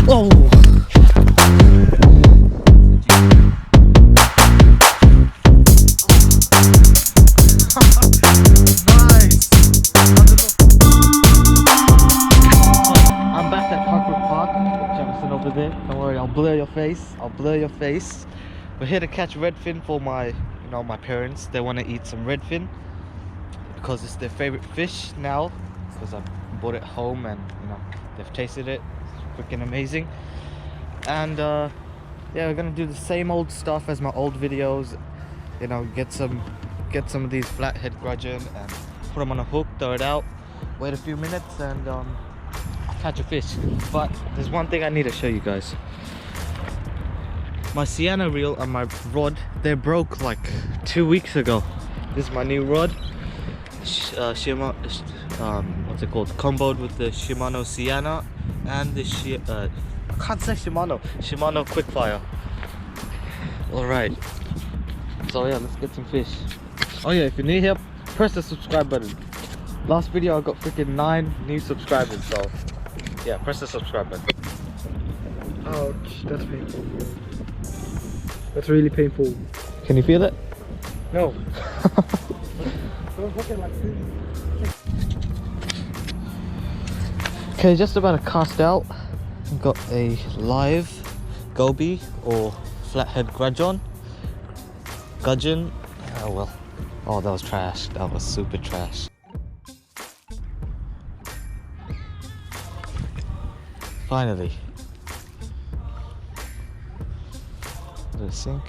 Oh! Nice! I'm back at Park. Jefferson over there. Don't worry, I'll blur your face. We're here to catch redfin for my parents. They want to eat some redfin because it's their favorite fish now, because I brought it home and they've tasted it. It's freaking amazing. And yeah, we're gonna do the same old stuff as my old videos. Get some of these flathead gudgeon and put them on a hook, throw it out, wait a few minutes, and catch a fish. But there's one thing I need to show you guys. My Sienna reel and my rod, they broke like 2 weeks ago. This is my new rod. What's it called? Comboed with the Shimano Sienna and the I can't say Shimano Quickfire. Alright. So yeah, let's get some fish. Oh yeah, if you're new here, press the subscribe button. Last video I got freaking 9 new subscribers, so yeah, press the subscribe button. Ouch, that's painful. That's really painful. Can you feel it? No. Okay, just about to cast out. Got a live goby or flathead gudgeon. Oh well. Oh, that was trash. That was super trash. Finally. The sink.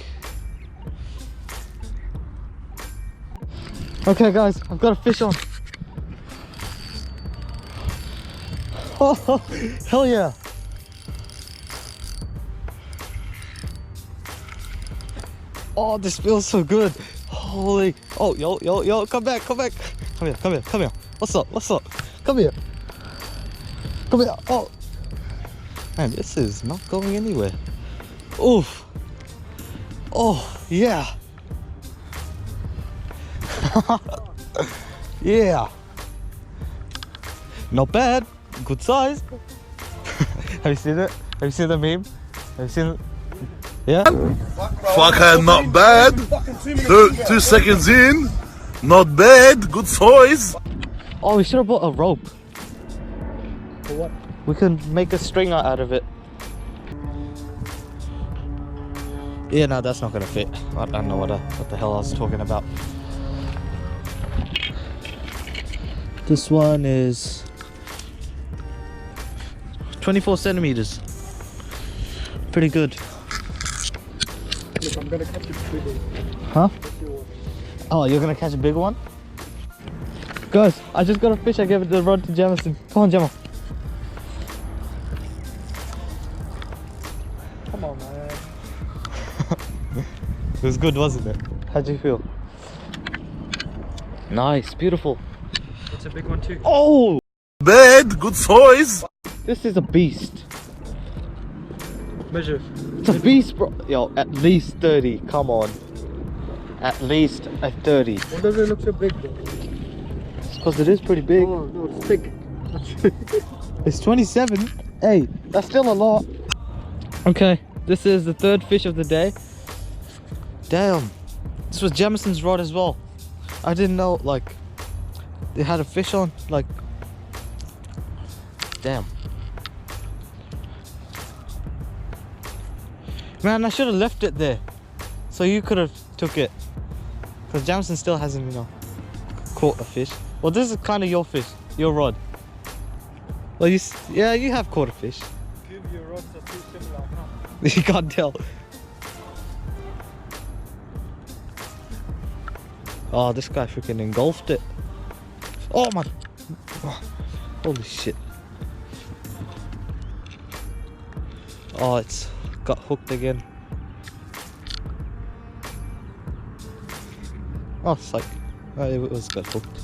Okay guys, I've got a fish on. Oh, hell yeah. Oh, this feels so good. Holy. Oh, yo, come back. Come here. What's up? Come here. Oh. Man, this is not going anywhere. Oof. Oh, yeah. Yeah. Not bad. Good size. Have you seen it? Have you seen the meme? Have you seen it? Yeah? Fucking not bad. 2 seconds in. Not bad. Good size. Oh, we should have bought a rope. For what? We can make a stringer out of it. Yeah, no, that's not gonna fit. I don't know what the hell I was talking about. This one is 24 centimeters. Pretty good. Look, I'm gonna catch a big one. Huh? Oh, you're gonna catch a big one? Guys, I just got a fish. I gave it the rod to Jamison. Come on, Gemma. Come on, man. It was good, wasn't it? How'd you feel? Nice, beautiful. It's a big one too. Oh! Bad. Good size. This is a beast. Measure. It's a beast, bro. Yo, at least 30. Come on. At least a 30. Why does it look so big though? It's because it is pretty big. Oh, no, it's thick. It's 27. Hey, that's still a lot. Okay, this is the third fish of the day. Damn. This was Jamison's rod as well. I didn't know, like, they had a fish on. Like, damn. Man, I should have left it there, so you could have took it. Because Jamison still hasn't, caught a fish. Well, this is kind of your fish, your rod. Well, you have caught a fish. Your rods are too similar. You can't tell. Oh, this guy freaking engulfed it. Oh my! Oh, holy shit! Oh, it's got hooked again. Oh, psych. Oh, it was got hooked.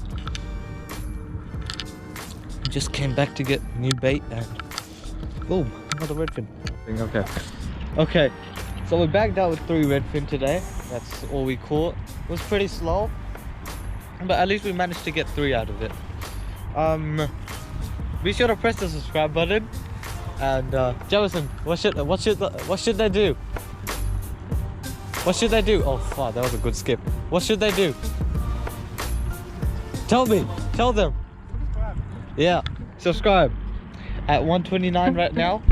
Just came back to get new bait and boom, another redfin. Okay, so we're bagged out with 3 redfin today. That's all we caught. It was pretty slow, but at least we managed to get 3 out of it. Be sure to press the subscribe button And Jefferson, what should they do? What should they do? Oh fuck, that was a good skip. What should they do? Tell me. Tell them. Yeah. Subscribe. At 129 right now.